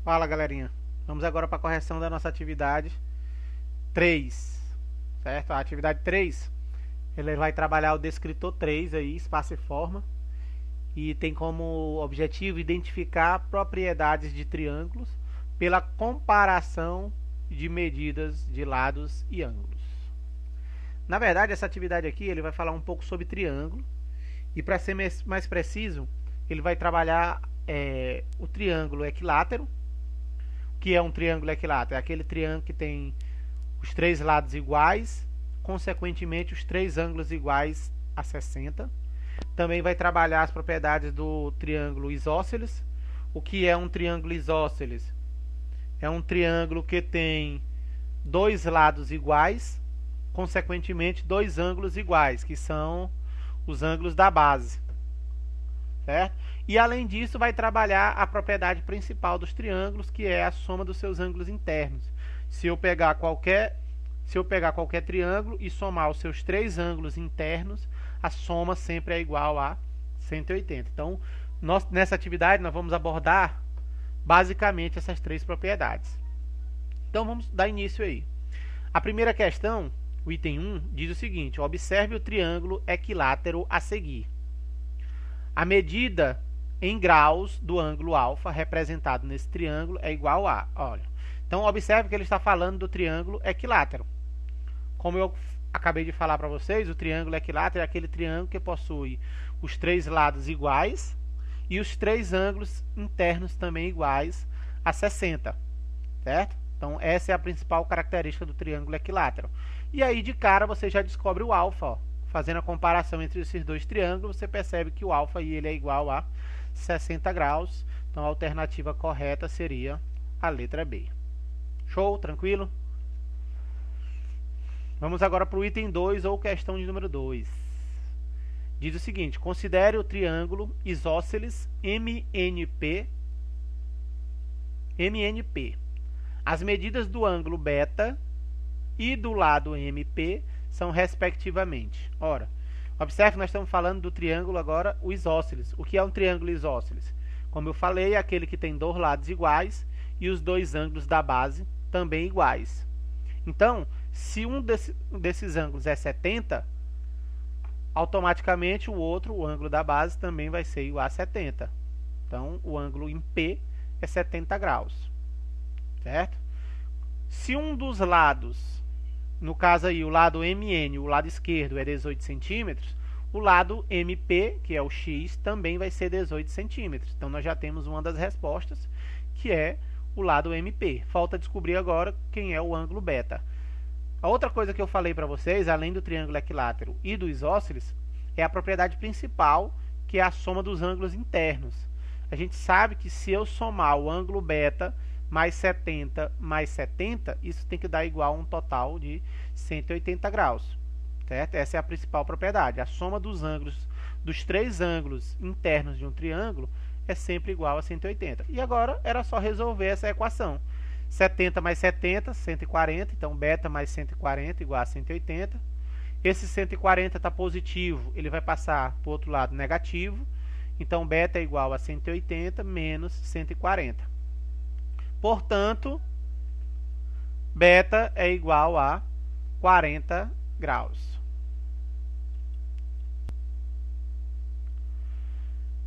Fala, galerinha. Vamos agora para a correção da nossa atividade 3, certo? A atividade 3, ele vai trabalhar o descritor 3 aí, espaço e forma, e tem como objetivo identificar propriedades de triângulos pela comparação de medidas de lados e ângulos. Na verdade, essa atividade aqui, ele vai falar um pouco sobre triângulo, e para ser mais preciso, ele vai trabalhar o triângulo equilátero. Que é um triângulo equilátero? É aquele triângulo que tem os três lados iguais, consequentemente os três ângulos iguais a 60. Também vai trabalhar as propriedades do triângulo isósceles. O que é um triângulo isósceles? É um triângulo que tem dois lados iguais, consequentemente dois ângulos iguais, que são os ângulos da base, certo? E além disso vai trabalhar a propriedade principal dos triângulos, que é a soma dos seus ângulos internos. Se eu pegar qualquer triângulo e somar os seus três ângulos internos, a soma sempre é igual a 180. Então, nessa atividade nós vamos abordar basicamente essas três propriedades. Então vamos dar início aí. A primeira questão, o item 1, diz o seguinte: observe o triângulo equilátero a seguir. A medida em graus do ângulo alfa representado nesse triângulo é igual a... Olha, então observe que ele está falando do triângulo equilátero. Como eu acabei de falar para vocês, o triângulo equilátero é aquele triângulo que possui os três lados iguais e os três ângulos internos também iguais a 60, certo? Então essa é a principal característica do triângulo equilátero. E aí de cara você já descobre o alfa, ó. Fazendo a comparação entre esses dois triângulos, você percebe que o alfa ele é igual a 60 graus. Então a alternativa correta seria a letra B. Show? Tranquilo? Vamos agora para o item 2, ou questão de número 2. Diz o seguinte: considere o triângulo isósceles MNP. As medidas do ângulo beta e do lado MP são respectivamente. Ora, observe que nós estamos falando do triângulo agora, o isósceles. O que é um triângulo isósceles? Como eu falei, é aquele que tem dois lados iguais e os dois ângulos da base também iguais. Então, se um desses ângulos é 70, automaticamente o outro, o ângulo da base, também vai ser igual a 70. Então, o ângulo em P é 70 graus. Certo? Se um dos lados, no caso aí o lado MN, o lado esquerdo é 18 centímetros, o lado MP, que é o X, também vai ser 18 centímetros. Então nós já temos uma das respostas, que é o lado MP. Falta descobrir agora quem é o ângulo beta. A outra coisa que eu falei para vocês, além do triângulo equilátero e do isósceles, é a propriedade principal, que é a soma dos ângulos internos. A gente sabe que se eu somar o ângulo beta mais 70 mais 70, isso tem que dar igual a um total de 180 graus. Certo? Essa é a principal propriedade. A soma dos ângulos, dos três ângulos internos de um triângulo, é sempre igual a 180. E agora era só resolver essa equação. 70 mais 70, 140. Então, beta mais 140 igual a 180. Esse 140 está positivo, ele vai passar para o outro lado negativo. Então, beta é igual a 180 menos 140. Portanto, beta é igual a 40 graus.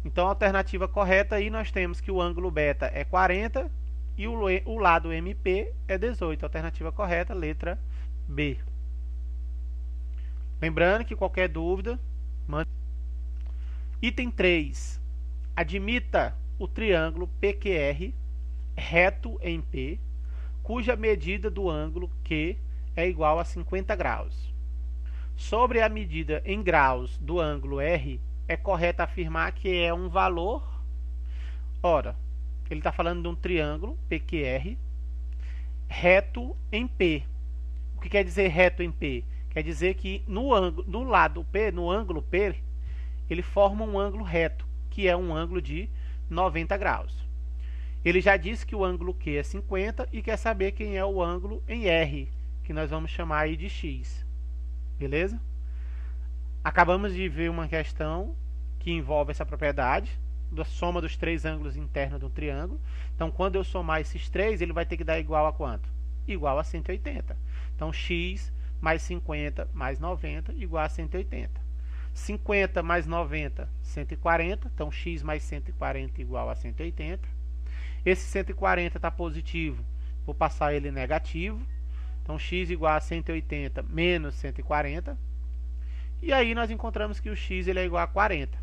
Então, a alternativa correta aí nós temos que o ângulo beta é 40 e o lado MP é 18. Alternativa correta, letra B. Lembrando que qualquer dúvida, mande. Item 3. Admita o triângulo PQR reto em P, cuja medida do ângulo Q é igual a 50 graus. Sobre a medida em graus do ângulo R, é correto afirmar que é um valor... Ora, ele está falando de um triângulo PQR reto em P. O que quer dizer reto em P? Quer dizer que no lado P, no ângulo P, ele forma um ângulo reto, que é um ângulo de 90 graus. Ele já disse que o ângulo Q é 50 e quer saber quem é o ângulo em R, que nós vamos chamar aí de X. Beleza? Acabamos de ver uma questão que envolve essa propriedade. da soma dos três ângulos internos do triângulo. Então, quando eu somar esses três, ele vai ter que dar igual a quanto? Igual a 180. Então, x mais 50 mais 90 igual a 180. 50 mais 90, 140. Então, x mais 140 igual a 180. Esse 140 está positivo, vou passar ele negativo. Então, x igual a 180 menos 140. E aí nós encontramos que o x ele é igual a 40.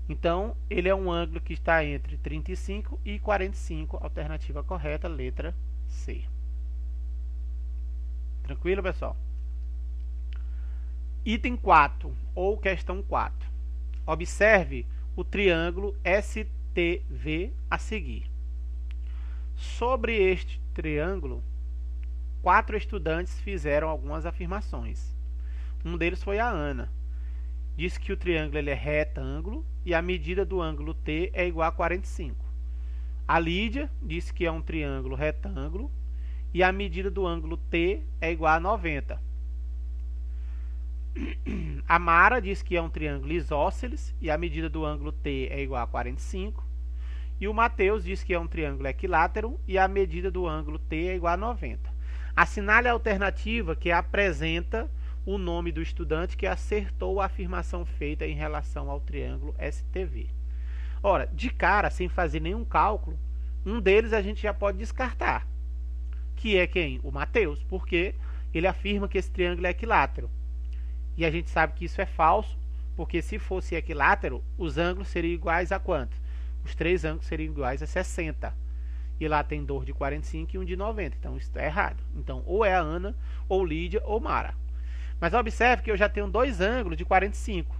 Então, ele é um ângulo que está entre 35 e 45, alternativa correta, letra C. Tranquilo, pessoal? Item 4, ou questão 4. Observe o triângulo STV a seguir. Sobre este triângulo, 4 estudantes fizeram algumas afirmações. Um deles foi a Ana. Disse que o triângulo ele é retângulo e a medida do ângulo T é igual a 45. A Lídia disse que é um triângulo retângulo e a medida do ângulo T é igual a 90. A Mara disse que é um triângulo isósceles e a medida do ângulo T é igual a 45. E o Matheus disse que é um triângulo equilátero e a medida do ângulo T é igual a 90. Assinale a alternativa que apresenta o nome do estudante que acertou a afirmação feita em relação ao triângulo STV. Ora, de cara, sem fazer nenhum cálculo, um deles a gente já pode descartar, que é quem? O Matheus, porque ele afirma que esse triângulo é equilátero. E a gente sabe que isso é falso, porque se fosse equilátero, os ângulos seriam iguais a quanto? Os três ângulos seriam iguais a 60. E lá tem dois de 45 e um de 90. Então, isso é errado. Então, ou é a Ana, ou Lídia, ou Mara. Mas observe que eu já tenho dois ângulos de 45.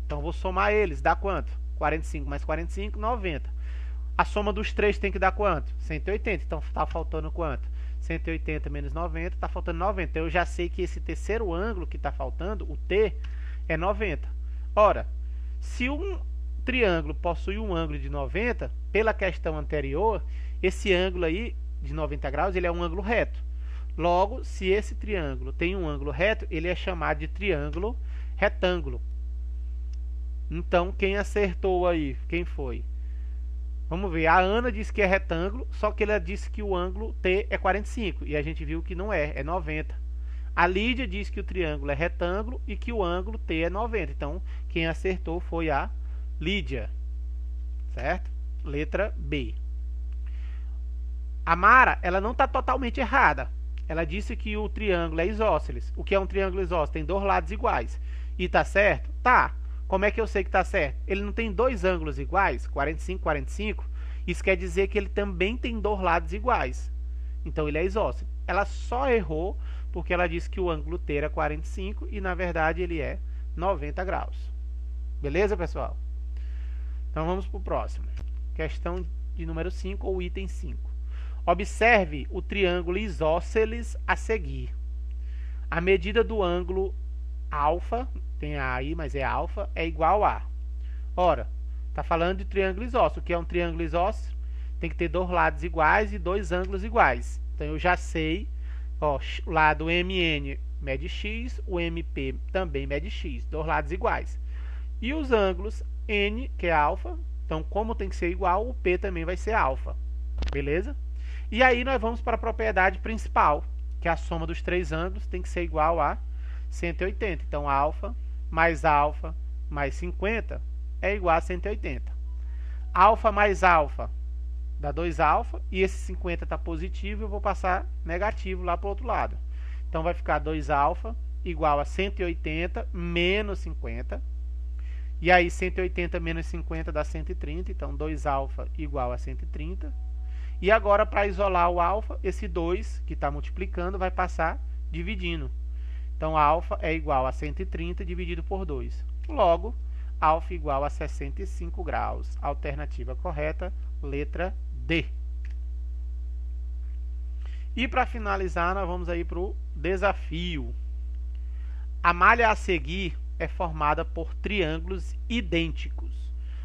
Então, vou somar eles. Dá quanto? 45 mais 45, 90. A soma dos três tem que dar quanto? 180. Então, está faltando quanto? 180 menos 90, está faltando 90. Então, eu já sei que esse terceiro ângulo que está faltando, o T, é 90. Ora, se um triângulo possui um ângulo de 90, pela questão anterior, esse ângulo aí, de 90 graus, ele é um ângulo reto. Logo, se esse triângulo tem um ângulo reto, ele é chamado de triângulo retângulo. Então, quem acertou aí? Quem foi? Vamos ver, a Ana disse que é retângulo, só que ela disse que o ângulo T é 45, e a gente viu que não é 90. A Lídia disse que o triângulo é retângulo e que o ângulo T é 90. Então, quem acertou foi a Lídia. Certo? Letra B. A Mara, ela não está totalmente errada. Ela disse que o triângulo é isósceles. O que é um triângulo isósceles? Tem dois lados iguais. E tá certo? Tá. Como é que eu sei que tá certo? Ele não tem dois ângulos iguais, 45, 45. Isso quer dizer que ele também tem dois lados iguais. Então ele é isósceles. Ela só errou porque ela disse que o ângulo T era 45 e na verdade ele é 90 graus. Beleza, pessoal? Então vamos para o próximo. Questão de número 5 ou item 5. Observe o triângulo isósceles a seguir. A medida do ângulo alfa, tem A aí, mas é alfa, é igual a. Ora, está falando de triângulo isósceles. O que é um triângulo isósceles? Tem que ter dois lados iguais e dois ângulos iguais. Então eu já sei, ó, o lado MN mede x, o MP também mede x, dois lados iguais. E os ângulos N, que é alfa, então como tem que ser igual, o P também vai ser alfa. Beleza? E aí nós vamos para a propriedade principal, que é a soma dos três ângulos tem que ser igual a 180. Então, alfa mais 50 é igual a 180. Alfa mais alfa dá 2 alfa, e esse 50 está positivo, eu vou passar negativo lá para o outro lado. Então, vai ficar 2 alfa igual a 180 menos 50. E aí, 180 menos 50 dá 130, então 2 alfa igual a 130. E agora, para isolar o alfa, esse 2 que está multiplicando vai passar dividindo. Então, alfa é igual a 130 dividido por 2. Logo, alfa igual a 65 graus. Alternativa correta, letra D. E para finalizar, nós vamos aí para o desafio. A malha a seguir é formada por triângulos idênticos.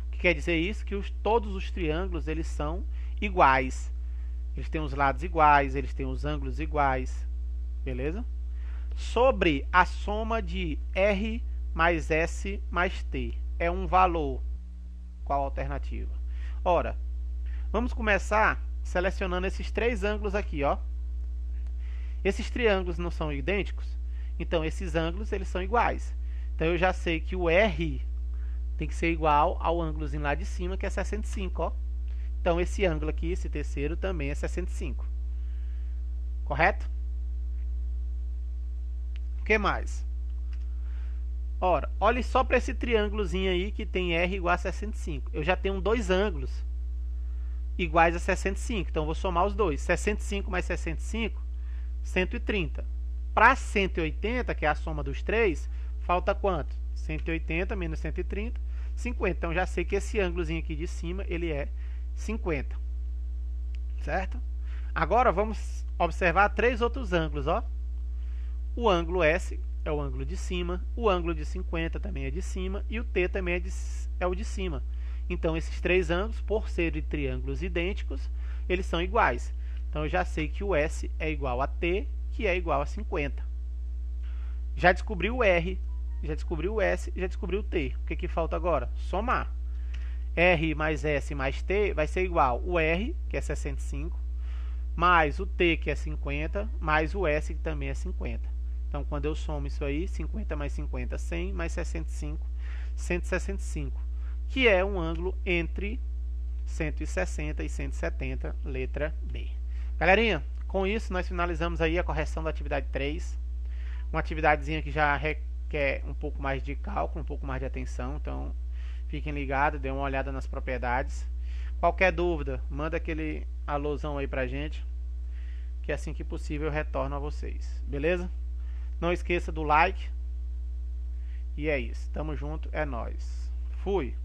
O que quer dizer isso? Que todos os triângulos eles são iguais. Eles têm os lados iguais, eles têm os ângulos iguais. Beleza? Sobre a soma de R mais S mais T é um valor Qual a alternativa? Ora, vamos começar selecionando esses três ângulos aqui, ó. Esses triângulos não são idênticos? Então, esses ângulos, eles são iguais. Então, eu já sei que o R tem que ser igual ao ângulozinho lá de cima, que é 65, ó. Então, esse ângulo aqui, esse terceiro, também é 65. Correto? O que mais? Ora, olhe só para esse triângulozinho aí que tem R igual a 65. Eu já tenho dois ângulos iguais a 65. Então, eu vou somar os dois. 65 mais 65, 130. Para 180, que é a soma dos três, falta quanto? 180 menos 130, 50. Então, já sei que esse ângulozinho aqui de cima, ele é 50. Certo? Agora, vamos observar três outros ângulos, ó. O ângulo S é o ângulo de cima, o ângulo de 50 também é de cima e o T também é o de cima. Então, esses três ângulos, por serem triângulos idênticos, eles são iguais. Então, eu já sei que o S é igual a T, que é igual a 50. Já descobri o R, já descobri o S, já descobri o T. O que falta agora? Somar. R mais S mais T vai ser igual o R, que é 65, mais o T, que é 50, mais o S, que também é 50. Então, quando eu somo isso aí, 50 mais 50, 100, mais 65, 165, que é um ângulo entre 160 e 170, letra B. Galerinha, com isso nós finalizamos aí a correção da atividade 3. Uma atividadezinha que já requer um pouco mais de cálculo, um pouco mais de atenção, então fiquem ligados, dêem uma olhada nas propriedades. Qualquer dúvida, manda aquele alôzão aí pra gente, que assim que possível eu retorno a vocês, beleza? Não esqueça do like. E é isso. Tamo junto. É nóis. Fui.